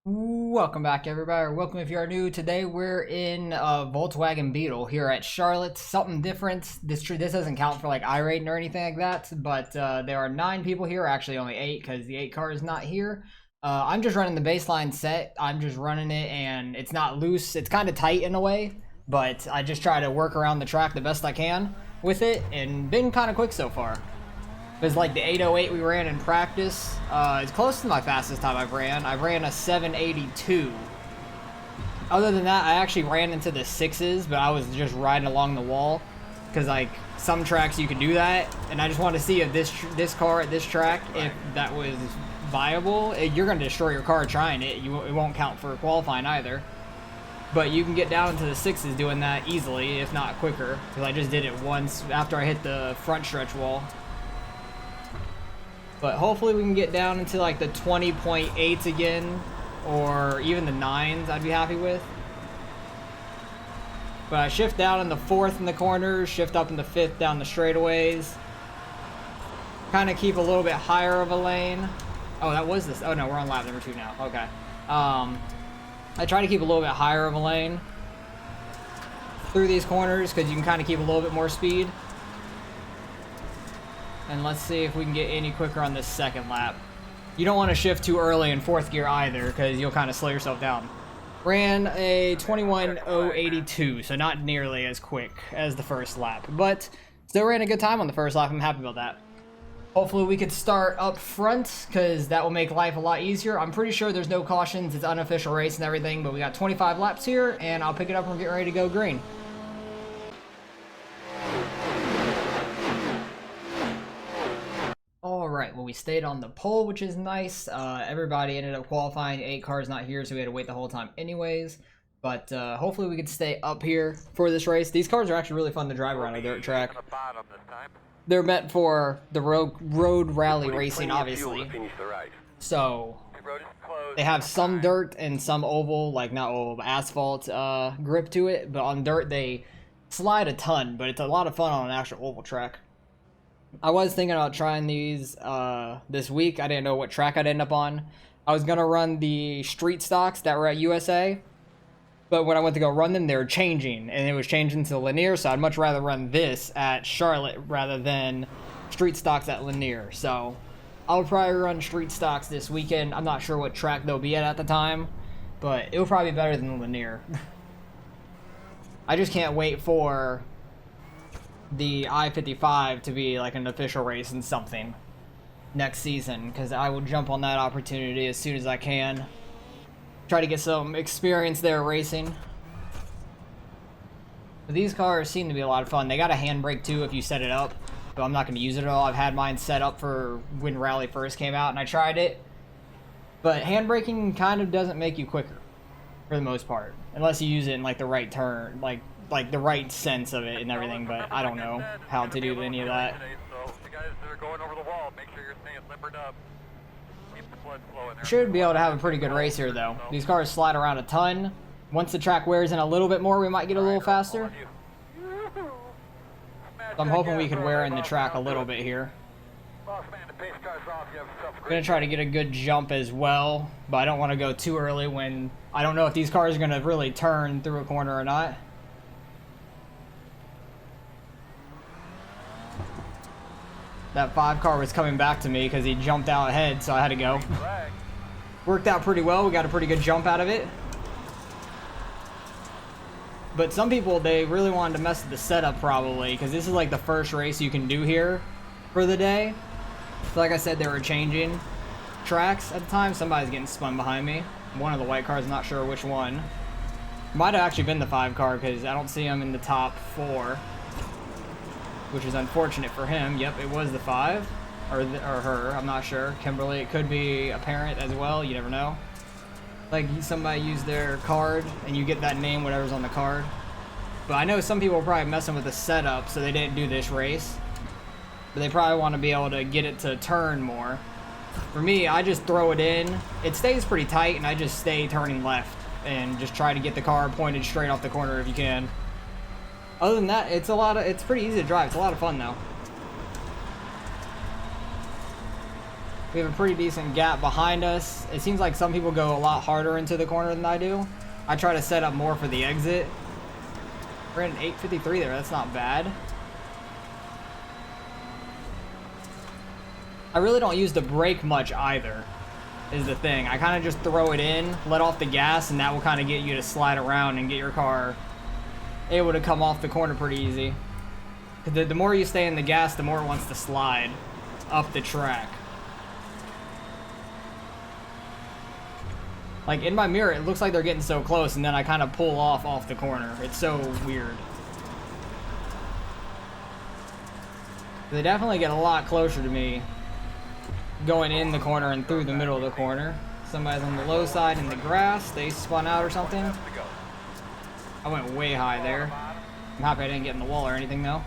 Welcome back, everybody, or welcome if you are new. Today we're in a Volkswagen Beetle here at Charlotte. Something different. This doesn't count for like iRacing or anything like that, but there are 9 people here, actually only 8 because the 8 car is not here. I'm just running the baseline set. I'm just running it and it's not loose. It's kind of tight in a way, but I just try to work around the track the best I can with it and been kind of quick so far. Because like the 808 we ran in practice, it's close to my fastest time I've ran. I ran a 782. Other than that, I actually ran into the 6s, but I was just riding along the wall. Because like some tracks you can do that, and I just want to see if this car at this track, if that was viable. You're going to destroy your car trying it. It won't count for qualifying either. But you can get down into the 6s doing that easily, if not quicker. Because I just did it once after I hit the front stretch wall. But hopefully we can get down into like the 20.8s again, or even the 9s I'd be happy with. But I shift down in the 4th in the corners, shift up in the 5th down the straightaways. Kind of keep a little bit higher of a lane. Oh, that was this. Oh no, we're on lap number 2 now. Okay. I try to keep a little bit higher of a lane through these corners because you can kind of keep a little bit more speed. And let's see if we can get any quicker on this 2nd lap. You don't want to shift too early in 4th gear either, because you'll kind of slow yourself down. Ran a 21.082, so not nearly as quick as the 1st lap, but still ran a good time on the 1st lap. I'm happy about that. Hopefully we could start up front, because that will make life a lot easier. I'm pretty sure there's no cautions. It's unofficial race and everything, but we got 25 laps here, and I'll pick it up and get ready to go green. Alright, well we stayed on the pole, which is nice. Everybody ended up qualifying. 8 cars not here, so we had to wait the whole time anyways. But hopefully we could stay up here for this race. These cars are actually really fun to drive around a dirt track. They're meant for the road rally racing, obviously. So they have some dirt and some oval, like not oval, but asphalt grip to it. But on dirt they slide a ton, but it's a lot of fun on an actual oval track. I was thinking about trying these this week. I didn't know what track I'd end up on. I was going to run the street stocks that were at USA, but when I went to go run them, they were changing, and it was changing to Lanier, so I'd much rather run this at Charlotte rather than street stocks at Lanier. So I'll probably run street stocks this weekend. I'm not sure what track they'll be at the time, but it'll probably be better than Lanier. I just can't wait for the I-55 to be like an official race in something next season, because I will jump on that opportunity as soon as I can. Try to get some experience there racing. But these cars seem to be a lot of fun. They got a handbrake too if you set it up, but I'm not going to use it at all. I've had mine set up for when Rally first came out and I tried it, but handbraking kind of doesn't make you quicker for the most part, unless you use it in like the right turn, like the right sense of it and everything, but I don't know how to do any of that. Should be able to have a pretty good race here though. These cars slide around a ton. Once the track wears in a little bit more, we might get a little faster. So I'm hoping we can wear in the track a little bit here. Gonna try to get a good jump as well, but I don't want to go too early when I don't know if these cars are gonna really turn through a corner or not. That 5 car was coming back to me because he jumped out ahead, so I had to go. Worked out pretty well. We got a pretty good jump out of it. But some people, they really wanted to mess with the setup probably, because this is like the first race you can do here for the day. So like I said, they were changing tracks at the time. Somebody's getting spun behind me. One of the white cars, not sure which one. Might have actually been the 5 car because I don't see him in the top 4. Which is unfortunate for him. Yep, it was the 5, or her, I'm not sure. Kimberly, it could be a parent as well, you never know. Like somebody used their card, and you get that name, whatever's on the card. But I know some people are probably messing with the setup, so they didn't do this race. But they probably want to be able to get it to turn more. For me, I just throw it in. It stays pretty tight, and I just stay turning left, and just try to get the car pointed straight off the corner if you can. Other than that, it's pretty easy to drive. It's a lot of fun though. We have a pretty decent gap behind us. It seems like some people go a lot harder into the corner than I do. I try to set up more for the exit. We're at an 8:53 there. That's not bad. I really don't use the brake much either, is the thing. I kind of just throw it in, let off the gas, and that will kind of get you to slide around and get your car able to come off the corner pretty easy. The more you stay in the gas, the more it wants to slide up the track. Like in my mirror, it looks like they're getting so close, and then I kind of pull off the corner. It's so weird. They definitely get a lot closer to me going in the corner and through the middle of the corner. Somebody's on the low side in the grass. They spun out or something. I went way high there. I'm happy I didn't get in the wall or anything though.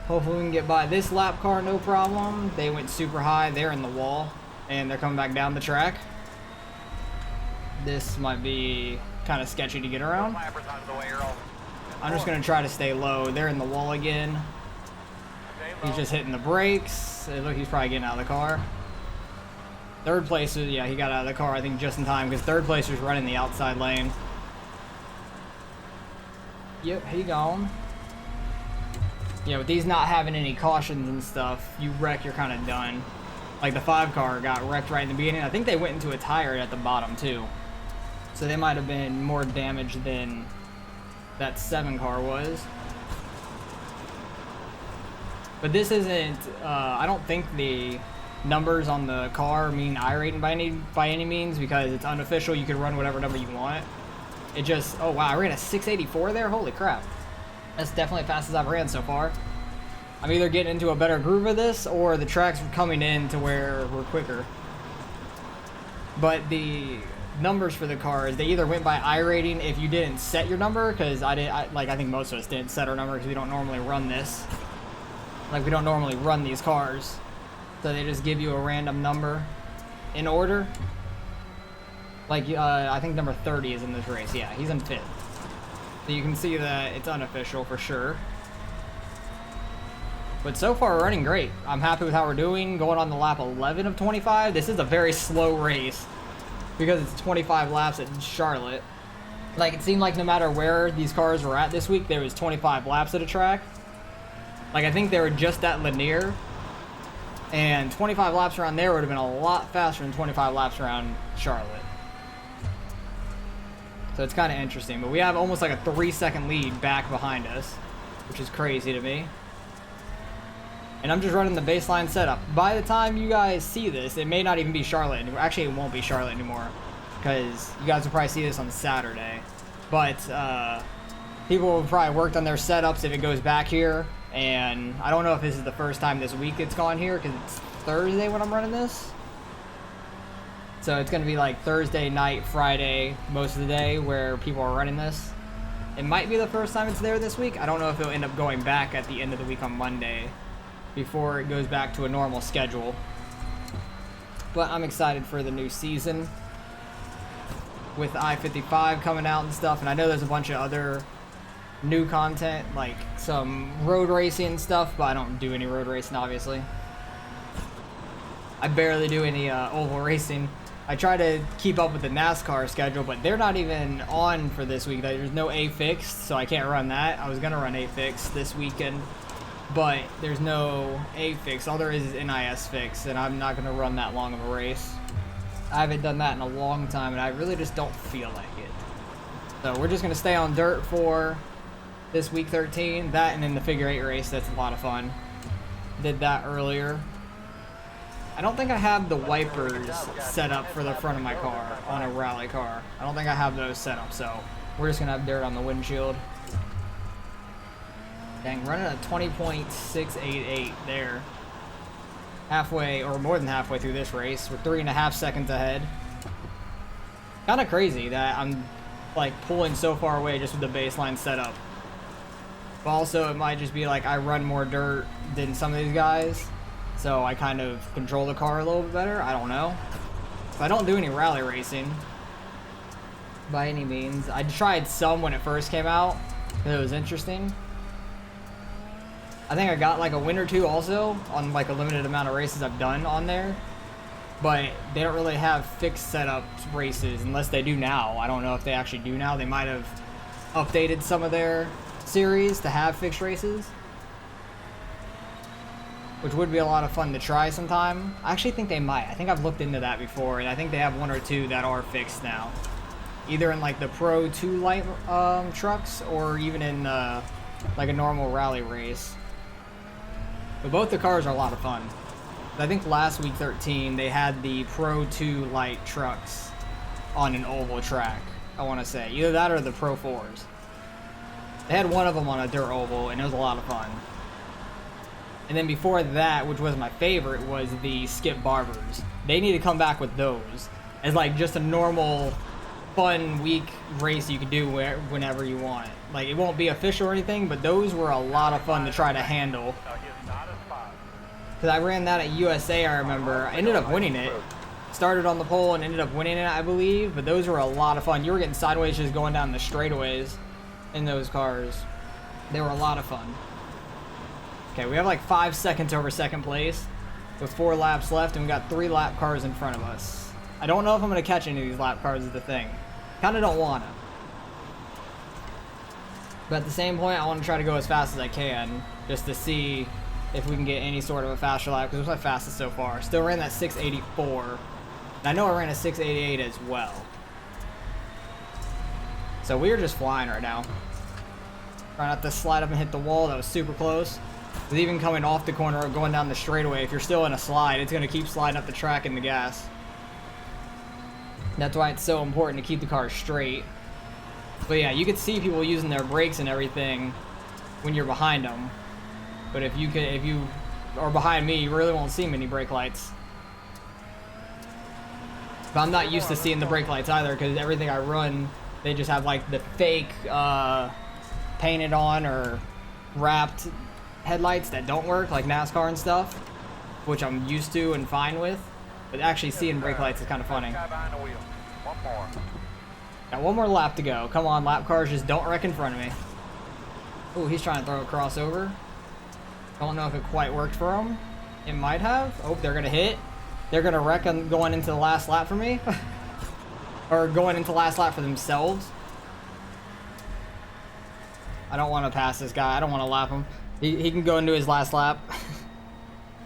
Hopefully we can get by this lap car no problem. They went super high. They're in the wall and they're coming back down the track. This might be kind of sketchy to get around. I'm just going to try to stay low. They're in the wall again. He's just hitting the brakes. Look, he's probably getting out of the car. Third place, yeah, he got out of the car, I think, just in time, because third place was running the outside lane. Yep, he gone. Yeah, with these not having any cautions and stuff, you wreck, you're kind of done. Like the 5 car got wrecked right in the beginning. I think they went into a tire at the bottom, too. So they might have been more damaged than that 7 car was. But this isn't, I don't think the numbers on the car mean iRacing by any means, because it's unofficial. You can run whatever number you want. It just, oh wow, I ran a 684 there? Holy crap. That's definitely the fastest I've ran so far. I'm either getting into a better groove of this, or the track's coming in to where we're quicker. But the numbers for the cars, they either went by iRating if you didn't set your number, because I think most of us didn't set our number because we don't normally run this. Like, we don't normally run these cars. So they just give you a random number in order. Like, I think number 30 is in this race. Yeah, he's in 5th. So you can see that it's unofficial for sure. But so far, we're running great. I'm happy with how we're doing. Going on the lap 11 of 25. This is a very slow race because it's 25 laps at Charlotte. Like, it seemed like no matter where these cars were at this week, there was 25 laps at a track. Like, I think they were just at Lanier, and 25 laps around there would have been a lot faster than 25 laps around Charlotte. So it's kind of interesting, but we have almost like a 3-second lead back behind us, which is crazy to me. And I'm just running the baseline setup. By the time you guys see this, it may not even be Charlotte anymore. Actually, it won't be Charlotte anymore, because you guys will probably see this on Saturday. But people have probably worked on their setups if it goes back here. And I don't know if this is the first time this week it's gone here, because it's Thursday when I'm running this. So it's going to be like Thursday night, Friday, most of the day where people are running this. It might be the first time it's there this week. I don't know if it'll end up going back at the end of the week on Monday before it goes back to a normal schedule. But I'm excited for the new season with I-55 coming out and stuff. And I know there's a bunch of other new content, like some road racing and stuff, but I don't do any road racing, obviously. I barely do any oval racing. I try to keep up with the NASCAR schedule, but they're not even on for this week. There's no A-Fixed, so I can't run that. I was going to run A-Fixed this weekend, but there's no A-Fixed. All there is NIS Fix, and I'm not going to run that long of a race. I haven't done that in a long time, and I really just don't feel like it. So we're just going to stay on dirt for this week 13, that and then the figure 8 race. That's a lot of fun. Did that earlier. I don't think I have the wipers set up for the front of my car on a rally car. I don't think I have those set up, so we're just gonna have dirt on the windshield. Dang, running a 20.688 there. Halfway, or more than halfway through this race. We're 3.5 seconds ahead. Kinda crazy that I'm like pulling so far away just with the baseline setup. But also, it might just be like I run more dirt than some of these guys, so I kind of control the car a little bit better. I don't know. So I don't do any rally racing by any means. I tried some when it first came out. It was interesting. I think I got like a win or two also on like a limited amount of races I've done on there. But they don't really have fixed setup races unless they do now. I don't know if they actually do now. They might have updated some of their series to have fixed races, which would be a lot of fun to try sometime. I actually think they might. I think I've looked into that before, and I think they have one or two that are fixed now. Either in like the Pro 2 light trucks or even in like a normal rally race. But both the cars are a lot of fun. I think last week 13 they had the Pro 2 light trucks on an oval track, I want to say. Either that or the Pro 4s. They had one of them on a dirt oval, and it was a lot of fun. And then before that, which was my favorite, was the Skip Barbers. They need to come back with those as like just a normal fun week race you can do whenever you want. Like, it won't be official or anything, but those were a lot of fun to try to handle. Because I ran that at USA, I remember. I ended up winning it. Started on the pole and ended up winning it, I believe. But those were a lot of fun. You were getting sideways just going down the straightaways in those cars. They were a lot of fun. Okay, we have like 5 seconds over second place with 4 laps left, and we got 3 lap cars in front of us. I don't know if I'm going to catch any of these lap cars is the thing. Kind of don't want to. But at the same point, I want to try to go as fast as I can just to see if we can get any sort of a faster lap, because it was my fastest so far. Still ran that 684. And I know I ran a 688 as well. So we are just flying right now. Trying not to slide up and hit the wall. That was super close. Because even coming off the corner or going down the straightaway, if you're still in a slide, it's going to keep sliding up the track in the gas. That's why it's so important to keep the car straight. But yeah, you can see people using their brakes and everything when you're behind them. But if you are behind me, you really won't see many brake lights. But I'm not used to seeing the brake lights either, because everything I run, they just have like the fake painted on or wrapped headlights that don't work, like NASCAR and stuff, which I'm used to and fine with. But actually seeing brake lights is kind of funny. Got one more lap to go. Come on, lap cars, just don't wreck in front of me. Oh, he's trying to throw a crossover. Don't know if it quite worked for him. It might have. Oh, they're going to hit. They're going to wreck on going into the last lap for me. Or going into last lap for themselves. I don't want to pass this guy. I don't want to lap him. He can go into his last lap.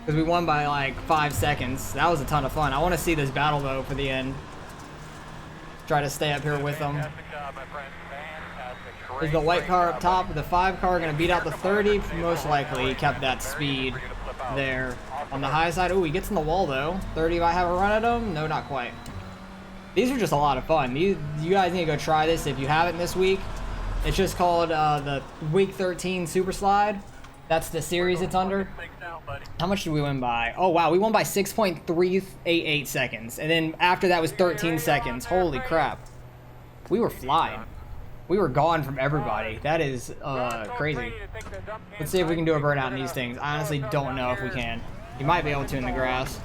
Because we won by like 5 seconds. That was a ton of fun. I want to see this battle though for the end. Try to stay up here with them. Is the white car up top? The 5 car going to beat out the 30? Most likely. He kept that speed there. On the high side. Oh, he gets in the wall though. 30, if I have a run at him? No, not quite. These are just a lot of fun. You guys need to go try this if you haven't this week. It's just called the Week 13 Super Slide. That's the series it's under. How much did we win by? Oh, wow. We won by 6.388 seconds. And then after that was 13 seconds. Holy crap. We were flying. We were gone from everybody. That is crazy. Let's see if we can do a burnout in these things. I honestly don't know if we can. You might be able to in the grass.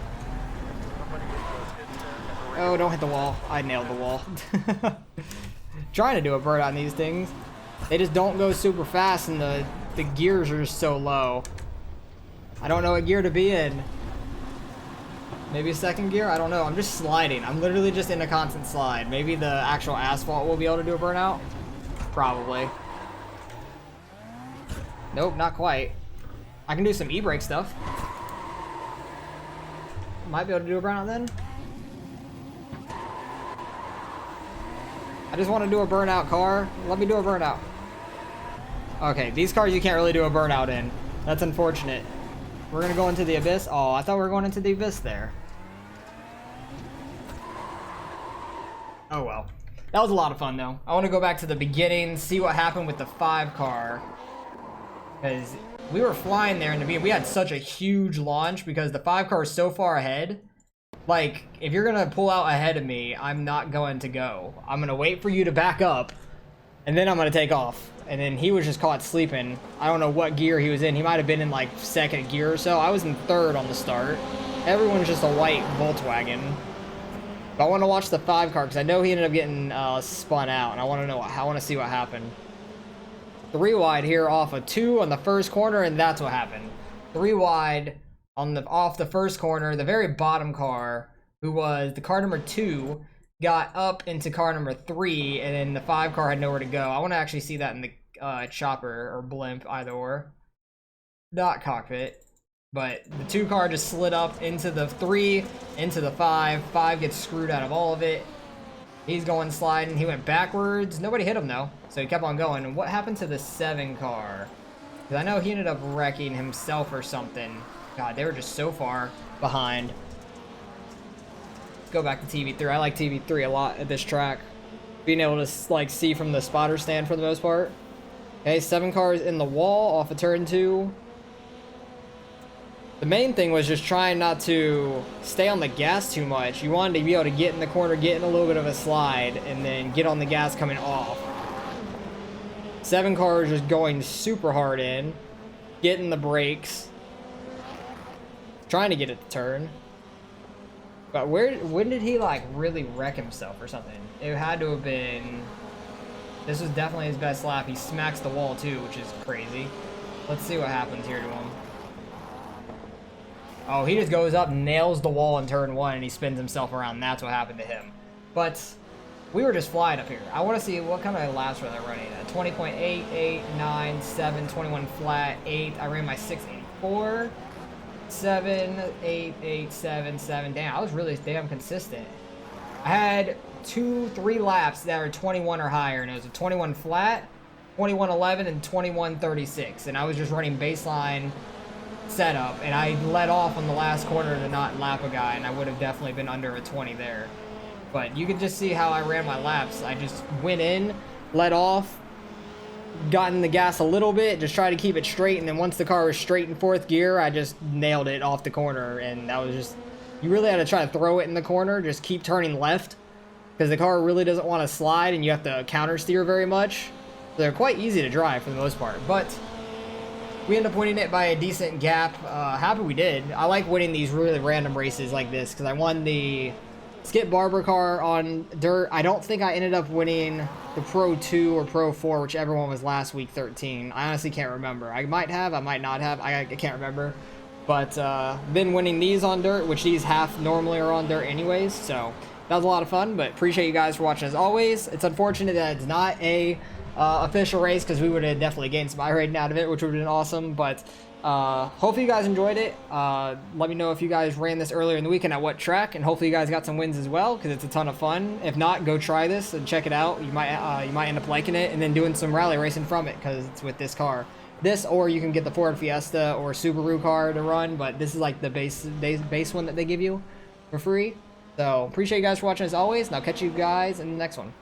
Oh, don't hit the wall. I nailed the wall. Trying to do a burnout in these things. They just don't go super fast, and the gears are just so low. I don't know what gear to be in. Maybe a second gear? I don't know. I'm just sliding. I'm literally just in a constant slide. Maybe the actual asphalt will be able to do a burnout? Probably. Nope, not quite. I can do some e-brake stuff. Might be able to do a burnout then. I just want to do a burnout car. Let me do a burnout. Okay, these cars you can't really do a burnout in. That's unfortunate. We're going to go into the abyss. Oh, I thought we were going into the abyss there. Oh well. That was a lot of fun though. I want to go back to the beginning, see what happened with the 5 car. Because we were flying there in the beginning. We had such a huge launch because the 5 car is so far ahead. Like, if you're going to pull out ahead of me, I'm not going to go. I'm going to wait for you to back up, and then I'm going to take off. And then he was just caught sleeping. I don't know what gear he was in. He might have been in, like, 2nd gear or so. I was in 3rd on the start. Everyone's just a white Volkswagen. But I want to watch the 5 car, because I know he ended up getting spun out, and I want to see what happened. 3 wide here off of 2 on the first corner, and that's what happened. 3 wide on the off the first corner. The very bottom car, who was the car number 2, got up into car number 3, and then the 5 car had nowhere to go. I want to actually see that in the chopper or blimp, either or. Not cockpit. But the 2 car just slid up into the 3, into the 5. 5 gets screwed out of all of it. He's going sliding. He went backwards. Nobody hit him, though. So he kept on going. And what happened to the 7 car? Because I know he ended up wrecking himself or something. God, they were just so far behind. Go back to TV3. I like TV3 a lot at this track. Being able to, like, see from the spotter stand for the most part. Okay, 7 cars in the wall off of turn 2. The main thing was just trying not to stay on the gas too much. You wanted to be able to get in the corner, get in a little bit of a slide, and then get on the gas coming off. 7 cars just going super hard in, getting the brakes, trying to get it to turn. But when did he like really wreck himself or something? It had to have been, this was definitely his best lap. He smacks the wall too, which is crazy. Let's see what happens here to him. Oh, he just goes up, nails the wall in turn 1, and he spins himself around. That's what happened to him. But we were just flying up here. I want to see what kind of laps were they running at. 20.8, 8, 9, 7, 21 flat, 8. I ran my 6.84, 7, 8, 8, 7, 7. Damn, I was really damn consistent. I had 2-3 laps that were 21 or higher, and it was a 21 flat, 21.11, and 21.36. And I was just running baseline setup, and I let off on the last corner to not lap a guy, and I would have definitely been under a 20 there. But you can just see how I ran my laps. I just went in, let off, got in the gas a little bit, just tried to keep it straight, and then once the car was straight in 4th gear, I just nailed it off the corner. And that was just, you really had to try to throw it in the corner, just keep turning left, because the car really doesn't want to slide, and you have to counter steer very much. So they're quite easy to drive for the most part, but we end up winning it by a decent gap. Happy we did. I like winning these really random races like this because I won the Skip Barber car on dirt. I don't think I ended up winning the Pro 2 or Pro 4, whichever one was last week, 13. I honestly can't remember. I might have, I might not have. I can't remember. But been winning these on dirt, which these half normally are on dirt anyways. So that was a lot of fun, but appreciate you guys for watching as always. It's unfortunate that it's not a official race because we would have definitely gained some iRacing out of it, which would have been awesome. But hopefully you guys enjoyed it. Let me know if you guys ran this earlier in the weekend at what track, and hopefully you guys got some wins as well because it's a ton of fun. If not, go try this and check it out. You might end up liking it and then doing some rally racing from it because it's with this car. This, or you can get the Ford Fiesta or Subaru car to run, but this is like the base one that they give you for free. So appreciate you guys for watching as always, and I'll catch you guys in the next one.